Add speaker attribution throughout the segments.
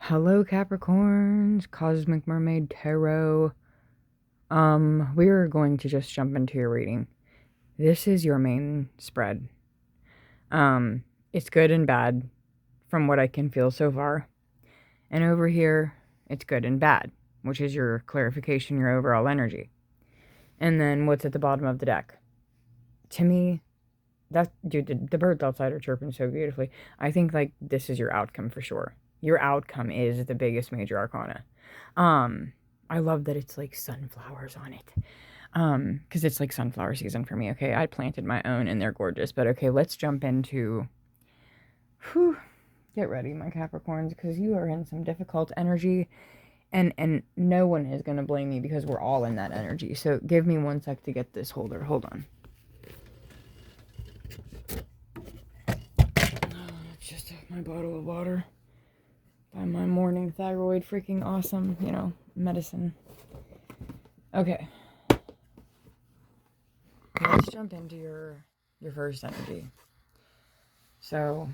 Speaker 1: Hello, Capricorns, Cosmic Mermaid Tarot. We are going to just jump into your reading. This is your main spread. It's good and bad from what I can feel so far. And over here, it's good and bad, which is your clarification, your overall energy. And then what's at the bottom of the deck? To me, dude, the birds outside are chirping so beautifully. I think, like, this is your outcome for sure. Your outcome is the biggest major arcana. I love that it's like sunflowers on it. Because it's like sunflower season for me, okay? I planted my own and they're gorgeous. But okay, let's jump into get ready, my Capricorns, because you are in some difficult energy. And no one is gonna blame you because we're all in that energy. So give me 1 sec to get this holder. Hold on. It's just my bottle of water. By my morning thyroid freaking awesome, medicine. Okay. Let's jump into your first energy. So,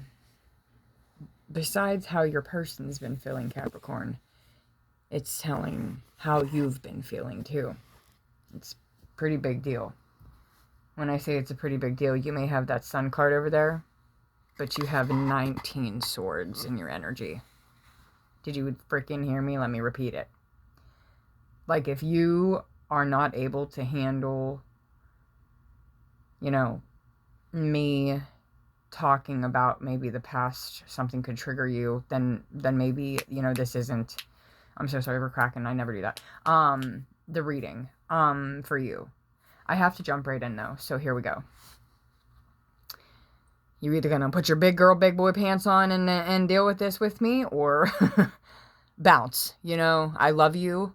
Speaker 1: besides how your person's been feeling, Capricorn, it's telling how you've been feeling too. It's a pretty big deal. When I say it's a pretty big deal, you may have that sun card over there, but you have 19 swords in your energy. Did you freaking hear me? Let me repeat it. Like, if you are not able to handle, me talking about maybe the past, something could trigger you, then maybe, this isn't, I'm so sorry for cracking, I never do that, the reading, for you. I have to jump right in, though, so here we go. You're either gonna put your big girl, big boy pants on and deal with this with me, or bounce, I love you.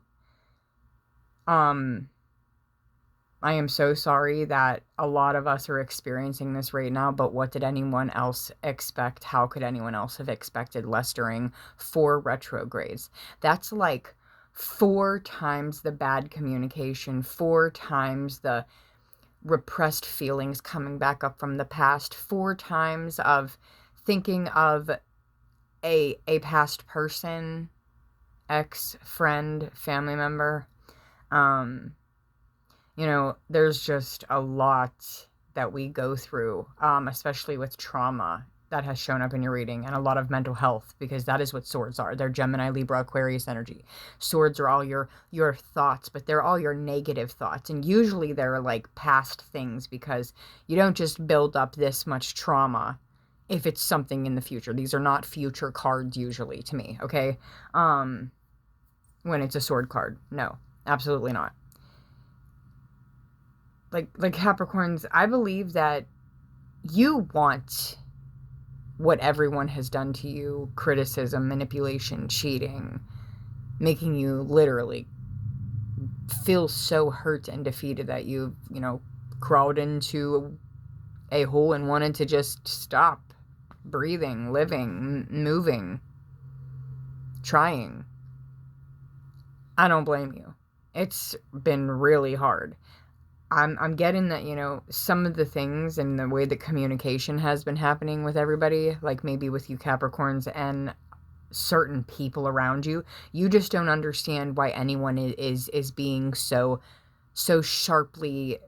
Speaker 1: I am so sorry that a lot of us are experiencing this right now, but what did anyone else expect? How could anyone else have expected less during 4 retrogrades? That's like 4 times the bad communication, 4 times the repressed feelings coming back up from the past, 4 times of thinking of a past person, ex, friend, family member. There's just a lot that we go through, especially with trauma that has shown up in your reading, and a lot of mental health, because that is what swords are. They're Gemini, Libra, Aquarius energy. Swords are all your thoughts, but they're all your negative thoughts, and usually they're like past things, because you don't just build up this much trauma if it's something in the future. These are not future cards usually to me, okay? When it's a sword card, no, absolutely not. Like Capricorns, I believe that you want what everyone has done to you, criticism, manipulation, cheating, making you literally feel so hurt and defeated that you've, crawled into a hole and wanted to just stop breathing, living, moving, trying. I don't blame you. It's been really hard. I'm getting that, some of the things and the way that communication has been happening with everybody, like maybe with you Capricorns and certain people around you, you just don't understand why anyone is being so sharp-tongued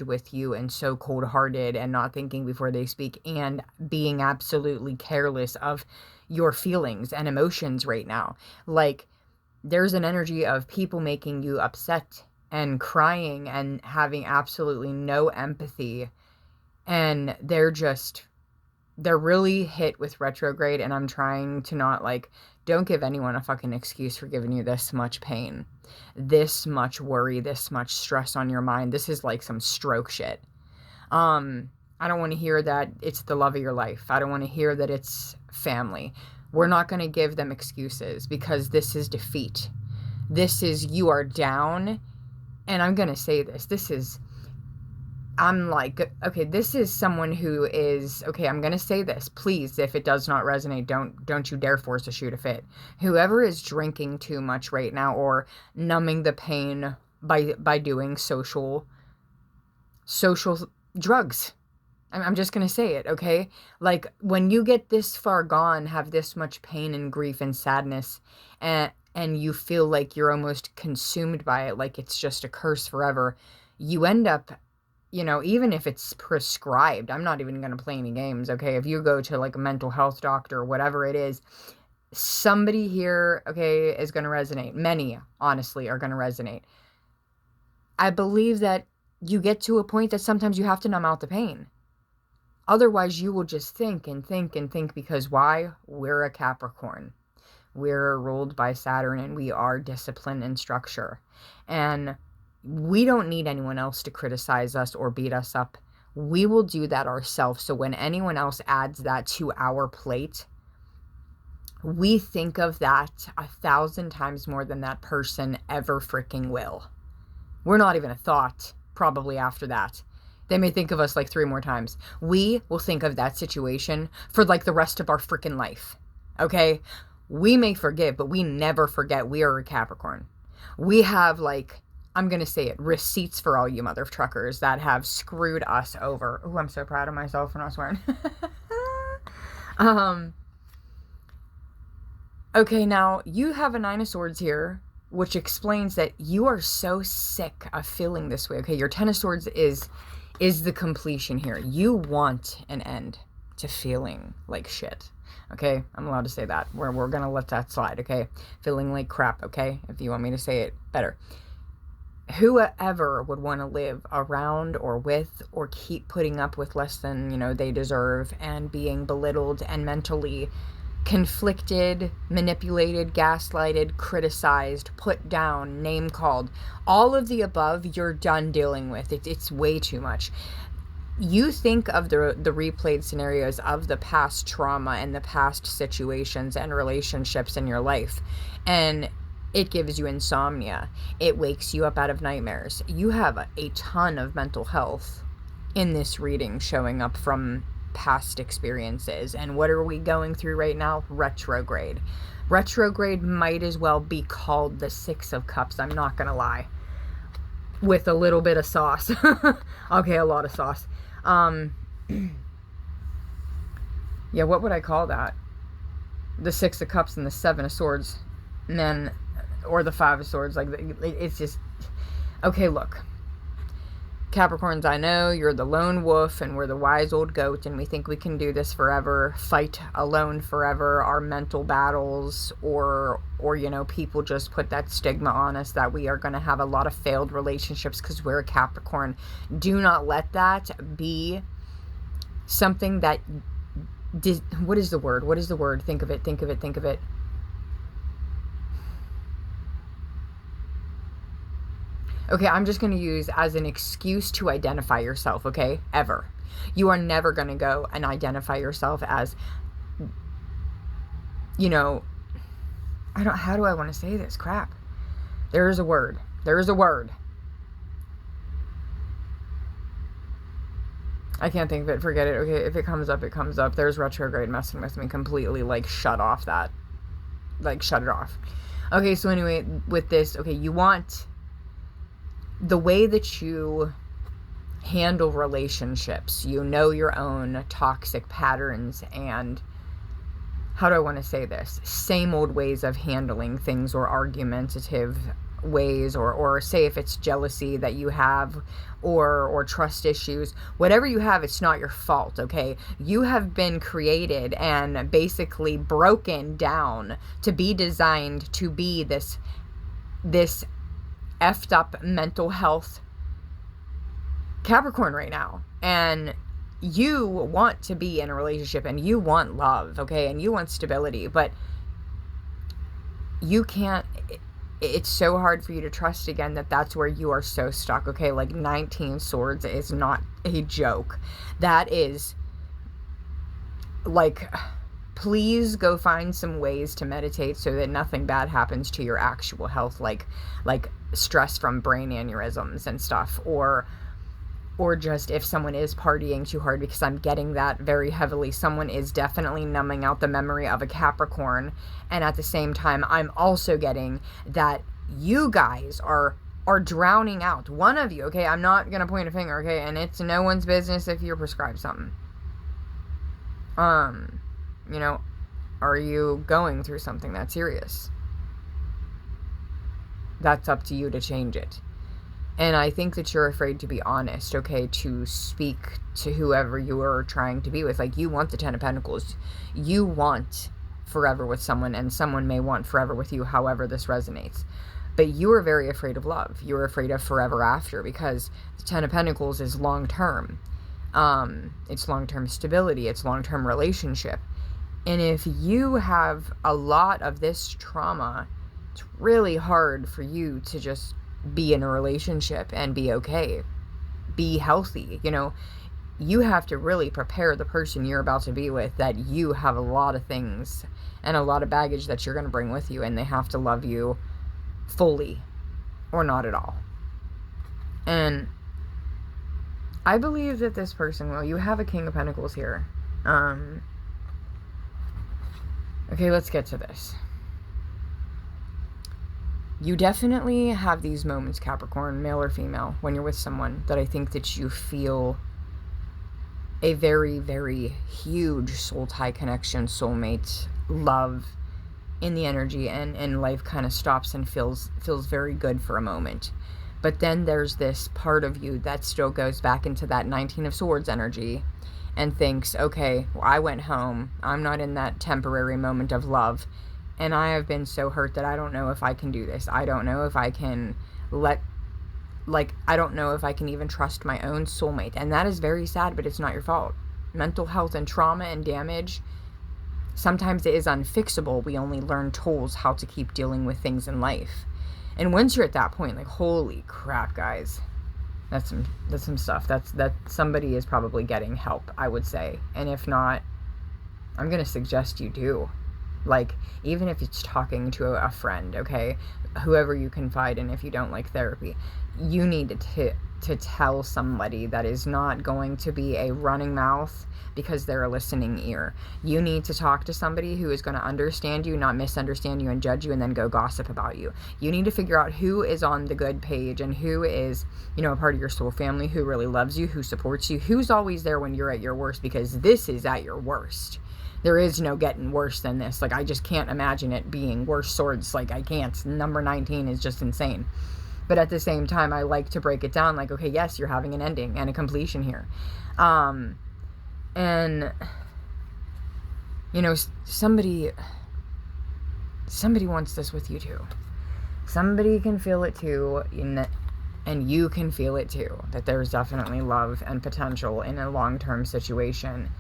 Speaker 1: with you, and so cold-hearted, and not thinking before they speak, and being absolutely careless of your feelings and emotions right now. Like, there's an energy of people making you upset and crying and having absolutely no empathy, and they're really hit with retrograde, and I'm trying to not, don't give anyone a fucking excuse for giving you this much pain, this much worry, this much stress on your mind. This is like some stroke shit. I don't want to hear that it's the love of your life. I don't want to hear that it's family. We're not going to give them excuses, because this is defeat. This is, you are down. And I'm going to say this, this is someone who is, I'm going to say this, please, if it does not resonate, don't you dare force a shoe to fit. Whoever is drinking too much right now, or numbing the pain by doing social drugs, I'm just going to say it, okay? Like, when you get this far gone, have this much pain and grief and sadness, and you feel like you're almost consumed by it, like it's just a curse forever, you end up, even if it's prescribed, I'm not even going to play any games, okay? If you go to like a mental health doctor or whatever it is, somebody here, okay, is going to resonate. Many, honestly, are going to resonate. I believe that you get to a point that sometimes you have to numb out the pain. Otherwise, you will just think and think and think, because why? We're a Capricorn. We're ruled by Saturn, and we are discipline and structure. And we don't need anyone else to criticize us or beat us up. We will do that ourselves. So when anyone else adds that to our plate, we think of that 1,000 times more than that person ever freaking will. We're not even a thought probably after that. They may think of us like 3 more times. We will think of that situation for like the rest of our freaking life. Okay? We may forgive, but we never forget. We are a Capricorn. We have, like, I'm going to say it, receipts for all you mother truckers that have screwed us over. Oh, I'm so proud of myself for not swearing. Okay, now you have a 9 of Swords here, which explains that you are so sick of feeling this way. Okay, your 10 of Swords is the completion here. You want an end to feeling like shit. Okay, I'm allowed to say that. We're going to let that slide, okay? Feeling like crap, okay? If you want me to say it better. Whoever would want to live around or with or keep putting up with less than, they deserve, and being belittled and mentally conflicted, manipulated, gaslighted, criticized, put down, name called, all of the above, you're done dealing with. It's way too much. You think of the replayed scenarios of the past trauma and the past situations and relationships in your life, and it gives you insomnia. It wakes you up out of nightmares. You have a ton of mental health in this reading showing up from past experiences. And what are we going through right now? Retrograde. Retrograde might as well be called the 6 of Cups, I'm not gonna lie, with a little bit of sauce. Okay, a lot of sauce. Yeah, what would I call that? The 6 of Cups and the 7 of Swords, and then, or the 5 of Swords. Like, it's just, okay, look, Capricorns, I know you're the lone wolf and we're the wise old goat, and we think we can do this forever, fight alone forever, our mental battles, or people just put that stigma on us that we are going to have a lot of failed relationships because we're a Capricorn. Do not let that be something that, what is the word? Think of it. Okay, I'm just going to use as an excuse to identify yourself, okay? Ever. You are never going to go and identify yourself as, how do I want to say this? Crap. There is a word. I can't think of it. Forget it. Okay, if it comes up, it comes up. There's retrograde messing with me completely. Like, shut off that. Like, shut it off. Okay, so anyway, with this, okay, you want the way that you handle relationships, your own toxic patterns and, how do I want to say this? Same old ways of handling things, or argumentative ways, or say if it's jealousy that you have, or trust issues, whatever you have, it's not your fault, okay? You have been created and basically broken down to be designed to be this effed up mental health Capricorn right now. And you want to be in a relationship and you want love, okay? And you want stability, but you can't, it's so hard for you to trust again that's where you are so stuck, okay? Like, 19 Swords is not a joke. That is, like, please go find some ways to meditate so that nothing bad happens to your actual health, like stress from brain aneurysms and stuff, or just if someone is partying too hard, because I'm getting that very heavily. Someone is definitely numbing out the memory of a Capricorn, and at the same time, I'm also getting that you guys are are drowning out. One of you, okay, I'm not going to point a finger, okay, and it's no one's business if you're prescribed something. You know, are you going through something that's serious? That's up to you to change it. And I think that you're afraid to be honest, okay, to speak to whoever you are trying to be with. Like, you want the Ten of Pentacles. You want forever with someone, and someone may want forever with you, however this resonates. But you are very afraid of love. You're afraid of forever after, because the Ten of Pentacles is long-term. It's long-term stability. It's long-term relationship. And if you have a lot of this trauma, it's really hard for you to just be in a relationship and be okay, be healthy. You know, you have to really prepare the person you're about to be with that you have a lot of things and a lot of baggage that you're going to bring with you, and they have to love you fully or not at all. And I believe that this person, well, you have a King of Pentacles here. Okay, let's get to this. You definitely have these moments, Capricorn, male or female, when you're with someone, that I think that you feel a very, very huge soul tie connection, soulmate, love in the energy, and life kind of stops and feels very good for a moment. But then there's this part of you that still goes back into that 19 of Swords energy and thinks, okay, well, I went home. I'm not in that temporary moment of love. And I have been so hurt that I don't know if I can do this. I don't know if I can I don't know if I can even trust my own soulmate. And that is very sad, but it's not your fault. Mental health and trauma and damage, sometimes it is unfixable. We only learn tools how to keep dealing with things in life. And once you're at that point, like, holy crap, guys, that's some stuff. That somebody is probably getting help, I would say. And if not, I'm going to suggest you do. Like, even if it's talking to a friend, okay, whoever you confide in, if you don't like therapy, you need to tell somebody that is not going to be a running mouth because they're a listening ear. You need to talk to somebody who is going to understand you, not misunderstand you and judge you and then go gossip about you. You need to figure out who is on the good page and who is, you know, a part of your soul family, who really loves you, who supports you, who's always there when you're at your worst, because this is at your worst. There is no getting worse than this. Like, I just can't imagine it being worse swords. Like, I can't. Number 19 is just insane. But at the same time, I like to break it down. Like, okay, yes, you're having an ending and a completion here. And, you know, somebody wants this with you too. Somebody can feel it too, and you can feel it too, that there's definitely love and potential in a long-term situation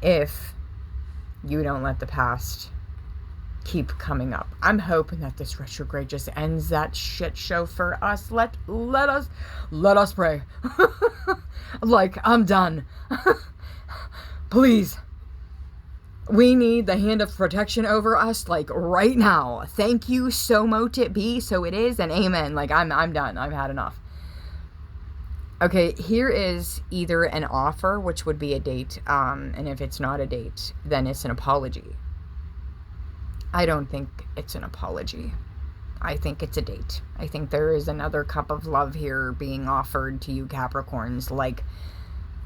Speaker 1: if you don't let the past keep coming up. I'm hoping that this retrograde just ends that shit show for us. Let us pray. Like, I'm done. Please. We need the hand of protection over us, like, right now. Thank you, so mote it be, so it is, and amen. Like, I'm done. I've had enough. Okay, here is either an offer, which would be a date, and if it's not a date, then it's an apology. I don't think it's an apology. I think it's a date. I think there is another cup of love here being offered to you, Capricorns. Like,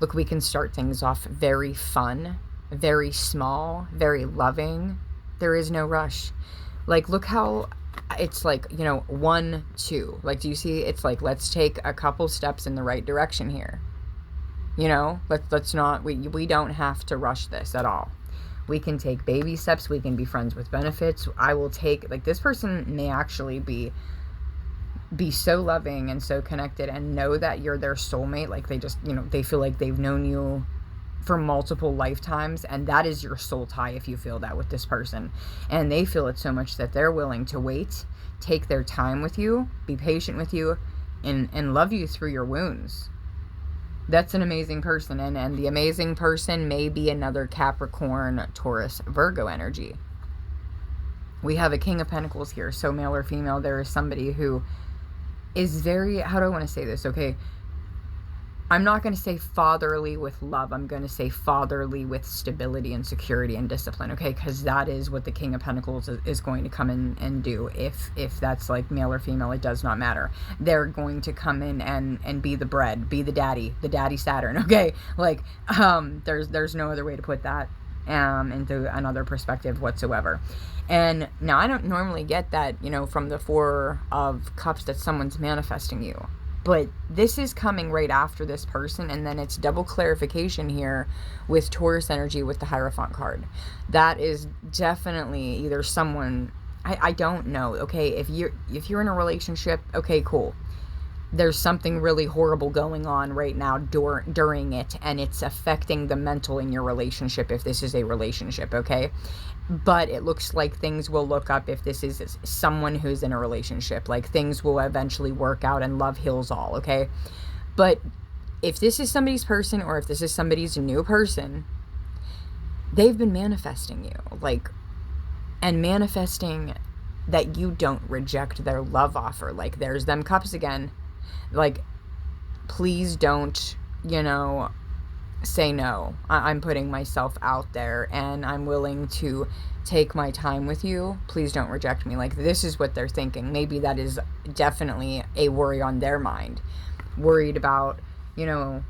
Speaker 1: look, we can start things off very fun, very small, very loving. There is no rush. Like, look how it's like, you know, 1, 2. Like, do you see? It's like, let's take a couple steps in the right direction here. You know, let's not, we don't have to rush this at all. We can take baby steps. We can be friends with benefits. I will take, like, this person may actually be so loving and so connected and know that you're their soulmate. Like, they just, you know, they feel like they've known you for multiple lifetimes, and that is your soul tie if you feel that with this person. And they feel it so much that they're willing to wait, take their time with you, be patient with you, and love you through your wounds. That's an amazing person, and the amazing person may be another Capricorn, Taurus, Virgo energy. We have a King of Pentacles here, so male or female, there is somebody who is very, how do I want to say this, okay? I'm not going to say fatherly with love. I'm going to say fatherly with stability and security and discipline, okay? Because that is what the King of Pentacles is going to come in and do. If that's like male or female, it does not matter. They're going to come in and be the bread, be the daddy Saturn, okay? Like, there's no other way to put that into another perspective whatsoever. And now I don't normally get that, you know, from the Four of Cups that someone's manifesting you. But this is coming right after this person, and then it's double clarification here with Taurus energy with the Hierophant card. That is definitely either someone, I don't know, okay? If you're in a relationship, okay, cool. There's something really horrible going on right now during it, and it's affecting the mental in your relationship if this is a relationship, okay? But it looks like things will look up if this is someone who's in a relationship. Like, things will eventually work out and love heals all, okay? But if this is somebody's person, or if this is somebody's new person, they've been manifesting you. Like, and manifesting that you don't reject their love offer. Like, there's them cups again. Like, please don't, you know, say no. I'm putting myself out there, and I'm willing to take my time with you. Please don't reject me. Like, this is what they're thinking. Maybe that is definitely a worry on their mind. Worried about, you know,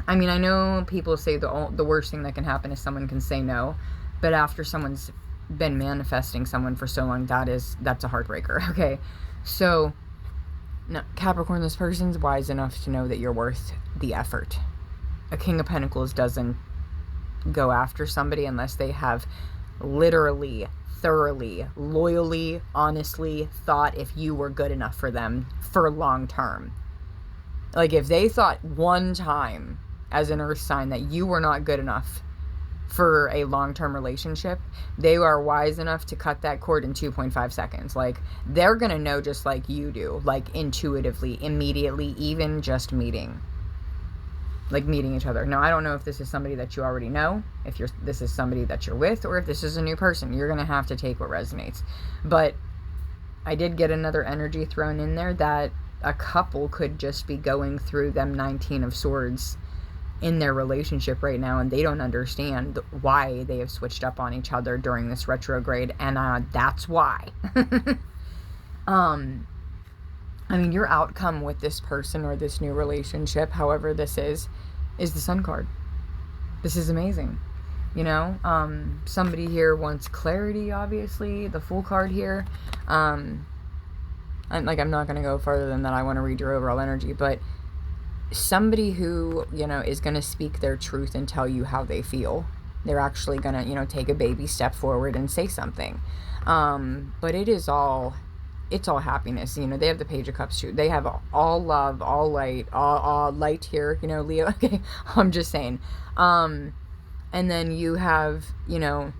Speaker 1: I mean, I know people say the worst thing that can happen is someone can say no, but after someone's been manifesting someone for so long, that's a heartbreaker, okay? So, no, Capricorn, this person's wise enough to know that you're worth the effort. A King of Pentacles doesn't go after somebody unless they have literally, thoroughly, loyally, honestly thought if you were good enough for them for long term. Like, if they thought one time as an earth sign that you were not good enough for a long-term relationship, they are wise enough to cut that cord in 2.5 seconds. Like, they're gonna know just like you do, like intuitively, immediately, even just meeting each other. Now, I don't know if this is somebody that you already know, if this is somebody that you're with, or if this is a new person. You're gonna have to take what resonates. But I did get another energy thrown in there that a couple could just be going through them 19 of Swords in their relationship right now, and they don't understand why they have switched up on each other during this retrograde, and that's why. I mean, your outcome with this person or this new relationship, however this is the Sun card. This is amazing. You know, somebody here wants clarity, obviously. The Fool card here. I'm not going to go further than that. I want to read your overall energy, but somebody who, you know, is going to speak their truth and tell you how they feel. They're actually going to, you know, take a baby step forward and say something. But it's all happiness. You know, they have the Page of Cups too. They have all love, all light, all light here, you know, Leo. Okay, I'm just saying. And then you have, you know,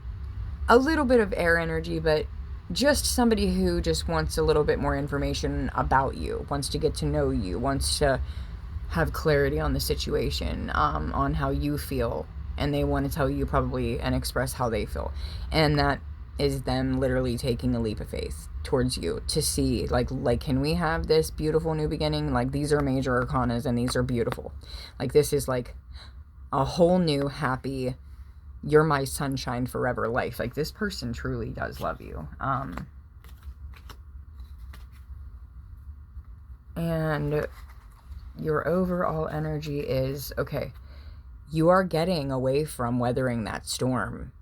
Speaker 1: a little bit of air energy, but just somebody who just wants a little bit more information about you, wants to get to know you, wants to have clarity on the situation, on how you feel, and they want to tell you probably and express how they feel. And that is them literally taking a leap of faith towards you to see, like, can we have this beautiful new beginning? Like, these are major arcanas and these are beautiful. Like, this is like a whole new happy, you're my sunshine forever life. Like, this person truly does love you. And your overall energy is, okay, you are getting away from weathering that storm,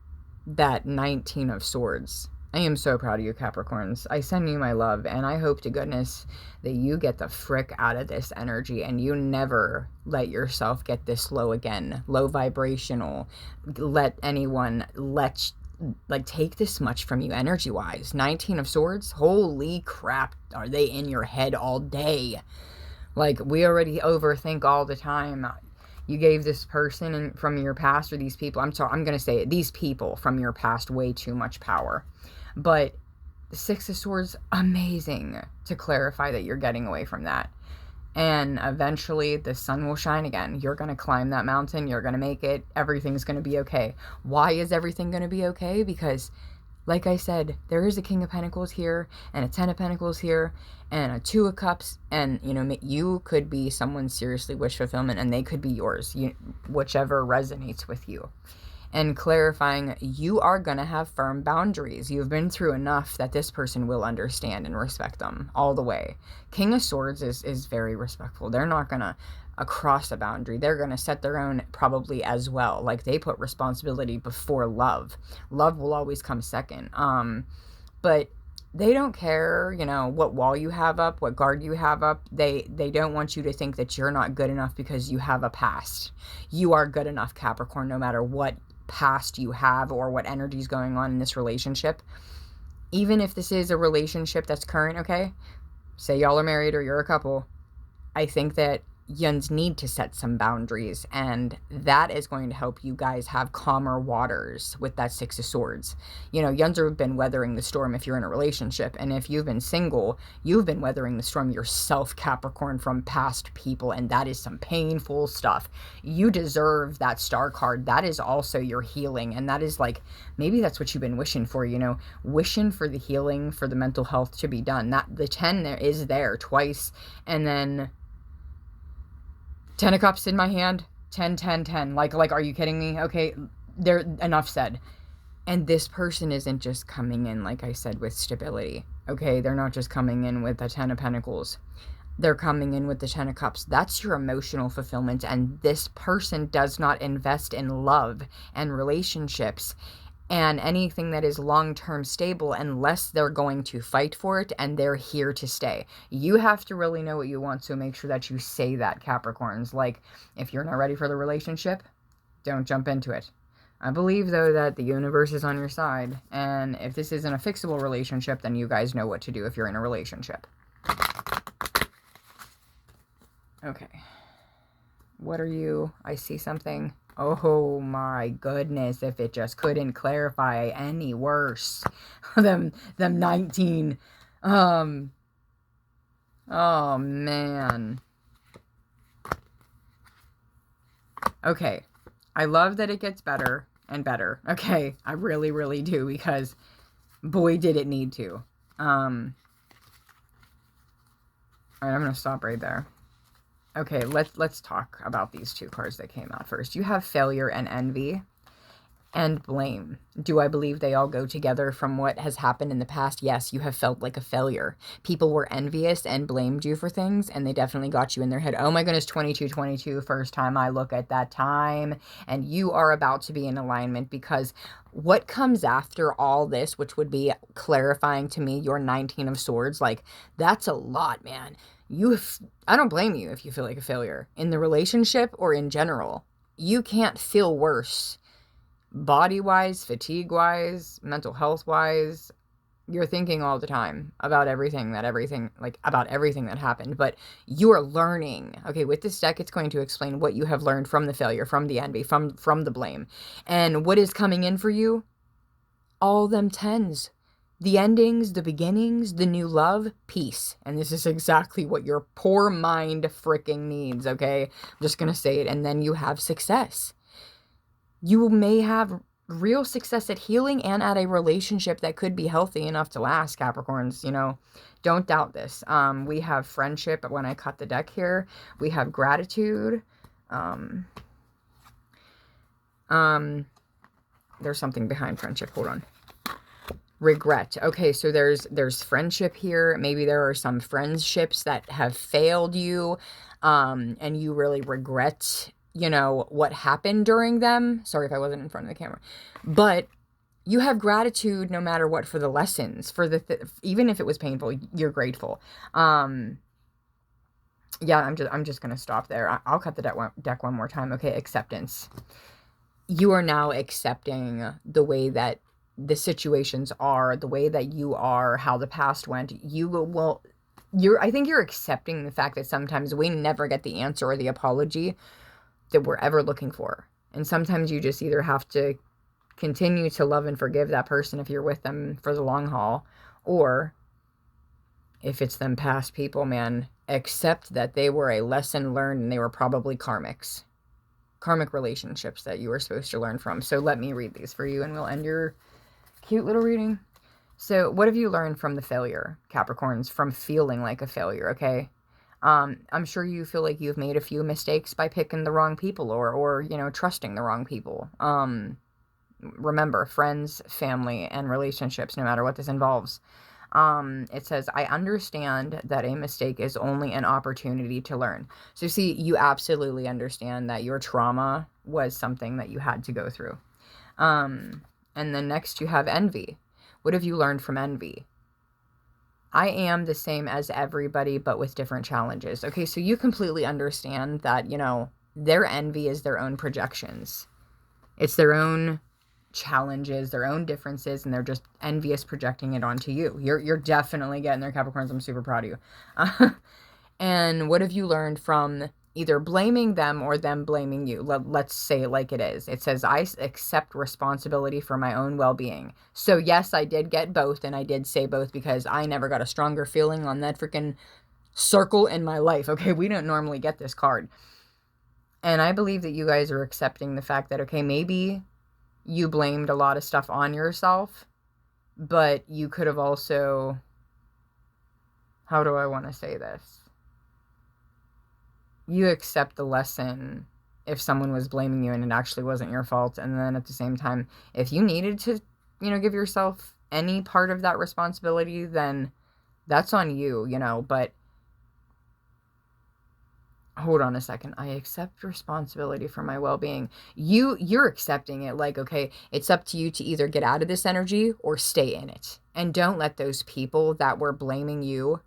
Speaker 1: that 19 of Swords. I am so proud of you, Capricorns. I send you my love, and I hope to goodness that you get the frick out of this energy and you never let yourself get this low again, low vibrational, let anyone take this much from you energy-wise. 19 of Swords, holy crap, are they in your head all day? Like, we already overthink all the time. You gave this person from your past, or these people, I'm sorry, I'm going to say it, these people from your past way too much power. But the Six of Swords, amazing to clarify that you're getting away from that. And eventually the sun will shine again. You're going to climb that mountain. You're going to make it. Everything's going to be okay. Why is everything going to be okay? Because Like I said, there is a King of Pentacles here, and a Ten of Pentacles here, and a Two of Cups, and, you know, you could be someone's seriously wish fulfillment, and they could be yours, whichever resonates with you. And clarifying, you are going to have firm boundaries. You've been through enough that this person will understand and respect them all the way. King of Swords is very respectful. They're not going to cross a boundary. They're going to set their own probably as well. Like, they put responsibility before love. Love will always come second. But they don't care, you know, what wall you have up, what guard you have up. They don't want you to think that you're not good enough because you have a past. You are good enough, Capricorn, no matter what past you have or what energy is going on in this relationship. Even if this is a relationship that's current, okay? Say y'all are married or you're a couple. I think that yuns need to set some boundaries, and that is going to help you guys have calmer waters with that Six of Swords. You know, yuns have been weathering the storm if you're in a relationship, and if you've been single, you've been weathering the storm yourself, Capricorn, from past people, and that is some painful stuff. You deserve that Star card. That is also your healing, and that is like, maybe that's what you've been wishing for, you know, wishing for the healing, for the mental health to be done. That the 10 there is there twice, and then 10 of Cups in my hand, 10, 10, 10. Like, are you kidding me? Okay, there, enough said. And this person isn't just coming in, like I said, with stability. Okay, they're not just coming in with the 10 of Pentacles. They're coming in with the 10 of Cups. That's your emotional fulfillment. And this person does not invest in love and relationships and anything that is long-term stable unless they're going to fight for it and they're here to stay. You have to really know what you want, so make sure that you say that, Capricorns. Like, if you're not ready for the relationship, don't jump into it. I believe, though, that the universe is on your side, and if this isn't a fixable relationship, then you guys know what to do if you're in a relationship. Okay. What are you? I see something. Oh my goodness, if it just couldn't clarify any worse. them 19. Oh man. Okay. I love that it gets better and better. Okay. I really, really do, because boy did it need to. Alright, I'm gonna stop right there. Okay, let's talk about these two cards that came out first. You have Failure and Envy and Blame. Do I believe they all go together from what has happened in the past? Yes, you have felt like a failure. People were envious and blamed you for things, and they definitely got you in their head. Oh my goodness, 2222, first time I look at that time. And you are about to be in alignment, because what comes after all this, which would be clarifying to me your 19 of Swords, like, that's a lot, man. I don't blame you if you feel like a failure in the relationship or in general. You can't feel worse body-wise, fatigue-wise, mental health-wise. You're thinking all the time about everything that happened, but you are learning. Okay, with this deck, it's going to explain what you have learned from the failure, from the envy, from the blame. And what is coming in for you? All them 10s. The endings, the beginnings, the new love, peace. And this is exactly what your poor mind freaking needs, okay? I'm just gonna say it. And then you have success. You may have real success at healing and at a relationship that could be healthy enough to last, Capricorns. You know, don't doubt this. We have friendship when I cut the deck here. We have gratitude. There's something behind friendship. Hold on. Regret. Okay, so there's friendship here. Maybe there are some friendships that have failed you, and you really regret, you know, what happened during them. Sorry if I wasn't in front of the camera. But you have gratitude no matter what for the lessons, for even if it was painful, you're grateful. Yeah, I'm just gonna stop there. I'll cut the deck one more time. Okay, acceptance. You are now accepting the way that the situations are, the way that you are, how the past went. I think you're accepting the fact that sometimes we never get the answer or the apology that we're ever looking for. And sometimes you just either have to continue to love and forgive that person if you're with them for the long haul, or if it's them past people, man, accept that they were a lesson learned and they were probably karmic relationships that you were supposed to learn from. So let me read these for you and we'll end your Cute little reading. So what have you learned from the failure, Capricorns, from feeling like a failure, okay? I'm sure you feel like you've made a few mistakes by picking the wrong people or trusting the wrong people. Remember, friends, family, and relationships, no matter what this involves. It says, I understand that a mistake is only an opportunity to learn. So see, you absolutely understand that your trauma was something that you had to go through. And then next you have envy. What have you learned from envy? I am the same as everybody, but with different challenges. Okay, so you completely understand that, their envy is their own projections. It's their own challenges, their own differences, and they're just envious projecting it onto you. You're definitely getting there, Capricorns. I'm super proud of you. And what have you learned from either blaming them or them blaming you? Let's say it like it is. It says, I accept responsibility for my own well-being. So yes, I did get both, and I did say both because I never got a stronger feeling on that freaking circle in my life. Okay, we don't normally get this card. And I believe that you guys are accepting the fact that, okay, maybe you blamed a lot of stuff on yourself, but you could have also, how do I want to say this? You accept the lesson if someone was blaming you and it actually wasn't your fault. And then at the same time, if you needed to, give yourself any part of that responsibility, then that's on you, but hold on a second. I accept responsibility for my well-being. You're accepting it like, okay, it's up to you to either get out of this energy or stay in it. And don't let those people that were blaming you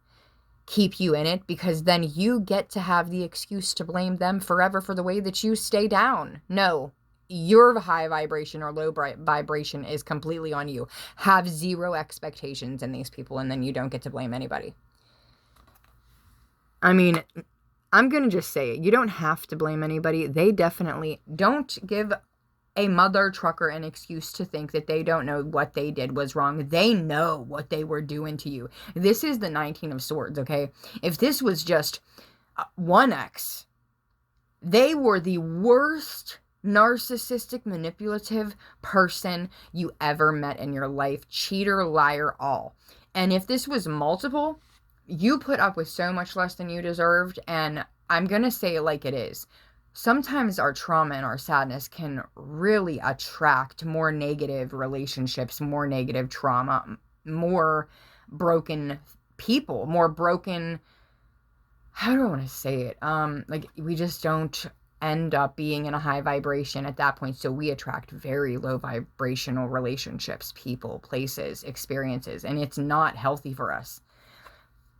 Speaker 1: keep you in it, because then you get to have the excuse to blame them forever for the way that you stay down. No, your high vibration or low vibration is completely on you. Have zero expectations in these people, and then you don't get to blame anybody. I mean, I'm going to just say it. You don't have to blame anybody. They definitely don't give a mother trucker an excuse to think that they don't know what they did was wrong. They know what they were doing to you. This is the 19 of Swords, okay? If this was just one ex, they were the worst narcissistic, manipulative person you ever met in your life. Cheater, liar, all. And if this was multiple, you put up with so much less than you deserved. And I'm going to say it like it is. Sometimes our trauma and our sadness can really attract more negative relationships, more negative trauma, more broken people, more broken, how do I want to say it? Like we just don't end up being in a high vibration at that point. So we attract very low vibrational relationships, people, places, experiences, and it's not healthy for us.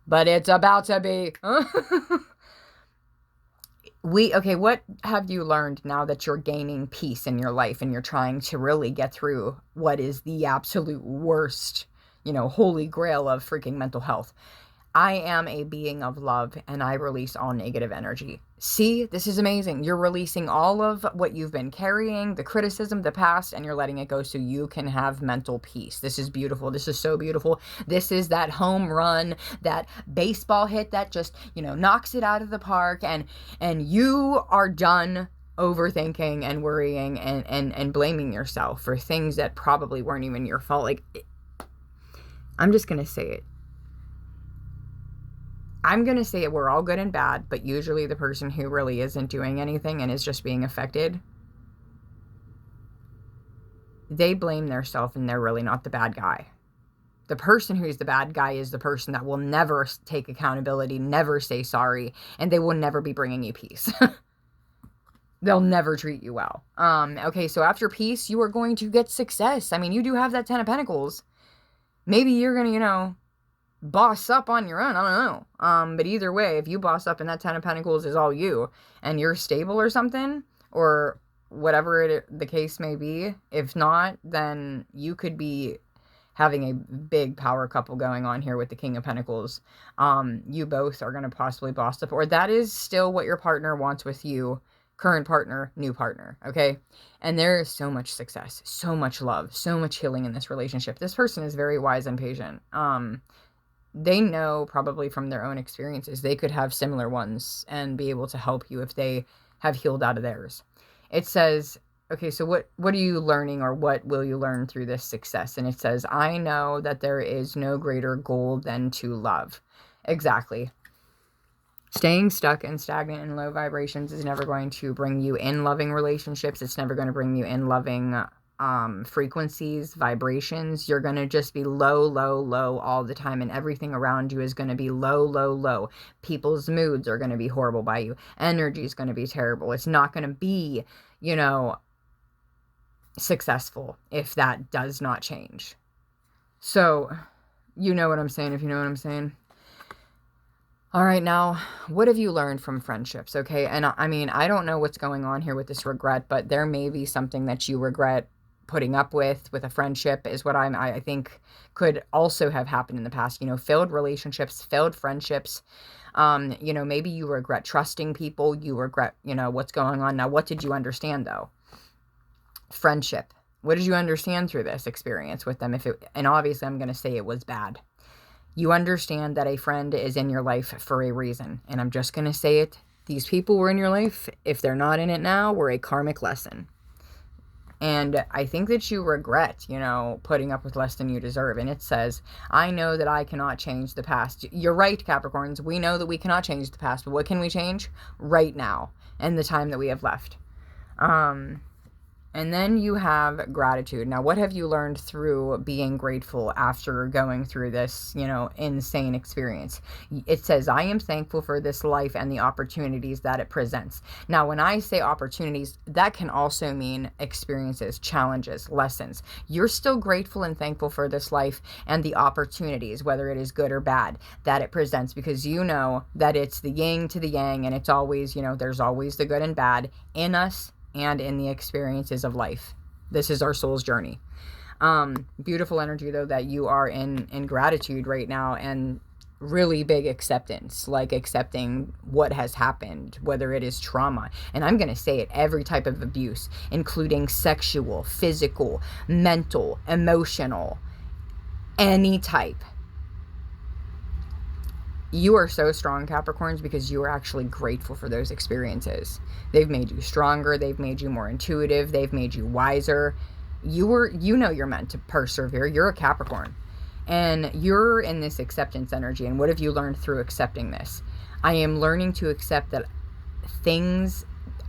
Speaker 1: But it's about to be. What have you learned now that you're gaining peace in your life and you're trying to really get through what is the absolute worst, holy grail of freaking mental health? I am a being of love and I release all negative energy. See, this is amazing. You're releasing all of what you've been carrying, the criticism, the past, and you're letting it go so you can have mental peace. This is beautiful. This is so beautiful. This is that home run, that baseball hit that just, knocks it out of the park, and you are done overthinking and worrying and blaming yourself for things that probably weren't even your fault. I'm just going to say it. I'm going to say it, we're all good and bad, but usually the person who really isn't doing anything and is just being affected, they blame themselves and they're really not the bad guy. The person who's the bad guy is the person that will never take accountability, never say sorry, and they will never be bringing you peace. They'll never treat you well. Okay, so after peace, you are going to get success. I mean, you do have that 10 of Pentacles. Maybe you're going to, boss up on your own. I don't know. But either way, if you boss up and that 10 of Pentacles is all you and you're stable or something, or whatever the case may be, if not, then you could be having a big power couple going on here with the King of Pentacles. You both are going to possibly boss up, or that is still what your partner wants with you. Current partner, new partner, okay? And there is so much success, so much love, so much healing in this relationship. This person is very wise and patient. They know probably from their own experiences, they could have similar ones and be able to help you if they have healed out of theirs. It says, okay, so what are you learning, or what will you learn through this success? And it says, I know that there is no greater goal than to love. Exactly. Staying stuck and stagnant in low vibrations is never going to bring you in loving relationships. It's never going to bring you in loving frequencies, vibrations. You're going to just be low, low, low all the time, and everything around you is going to be low, low, low. People's moods are going to be horrible by you. Energy is going to be terrible. It's not going to be, successful if that does not change. So, you know what I'm saying, if you know what I'm saying. All right, now, what have you learned from friendships, okay? And I mean, I don't know what's going on here with this regret, but there may be something that you regret putting up with a friendship, is what I think could also have happened in the past. Failed relationships, failed friendships. Maybe you regret trusting people. You regret, what's going on. Now, what did you understand, though? Friendship. What did you understand through this experience with them? And obviously, I'm going to say it was bad. You understand that a friend is in your life for a reason. And I'm just going to say it. These people were in your life. If they're not in it now, were a karmic lesson. And I think that you regret, putting up with less than you deserve. And it says, I know that I cannot change the past. You're right, Capricorns. We know that we cannot change the past. But what can we change? Right now. And the time that we have left. And then you have gratitude. Now, what have you learned through being grateful after going through this, insane experience? It says, I am thankful for this life and the opportunities that it presents. Now, when I say opportunities, that can also mean experiences, challenges, lessons. You're still grateful and thankful for this life and the opportunities, whether it is good or bad, that it presents, because you know that it's the yin to the yang, and it's always, there's always the good and bad in us and in the experiences of life. This is our soul's journey. Beautiful energy, though, that you are in gratitude right now, and really big acceptance, like accepting what has happened, whether it is trauma. And I'm going to say it, every type of abuse, including sexual, physical, mental, emotional, any type. You are so strong, Capricorns, because you are actually grateful for those experiences. They've made you stronger. They've made you more intuitive. They've made you wiser. You're meant to persevere. You're a Capricorn. And you're in this acceptance energy. And what have you learned through accepting this? I am learning to accept that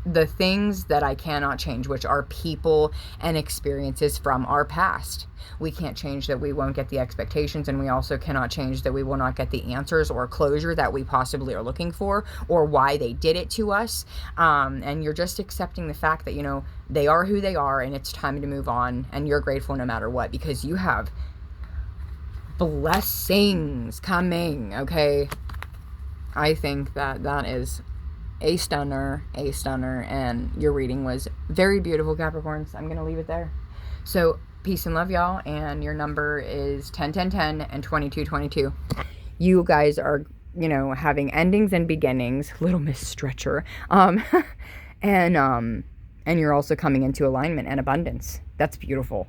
Speaker 1: the things that I cannot change, which are people and experiences from our past. We can't change that we won't get the expectations, and we also cannot change that we will not get the answers or closure that we possibly are looking for, or why they did it to us. And you're just accepting the fact that, they are who they are, and it's time to move on, and you're grateful no matter what, because you have blessings coming, okay? I think that is a stunner, and your reading was very beautiful, Capricorns. I'm going to leave it there. So, peace and love, y'all, and your number is 10, 10, 10, and 22, 22. You guys are, having endings and beginnings, Little Miss Stretcher, and you're also coming into alignment and abundance. That's beautiful.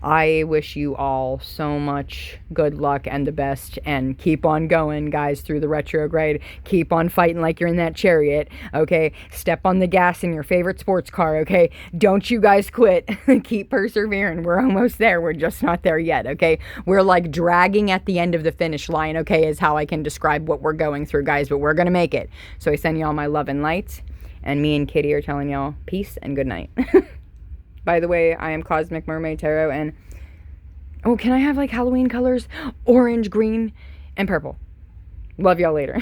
Speaker 1: I wish you all so much good luck and the best, and keep on going, guys, through the retrograde. Keep on fighting like you're in that chariot, okay? Step on the gas in your favorite sports car, okay? Don't you guys quit. Keep persevering. We're almost there. We're just not there yet, okay? We're like dragging at the end of the finish line, okay, is how I can describe what we're going through, guys, but we're going to make it. So I send y'all my love and light, and me and Kitty are telling y'all peace and good night. By the way, I am Cosmic Mermaid Tarot, and can I have like Halloween colors? Orange, green, and purple. Love y'all later.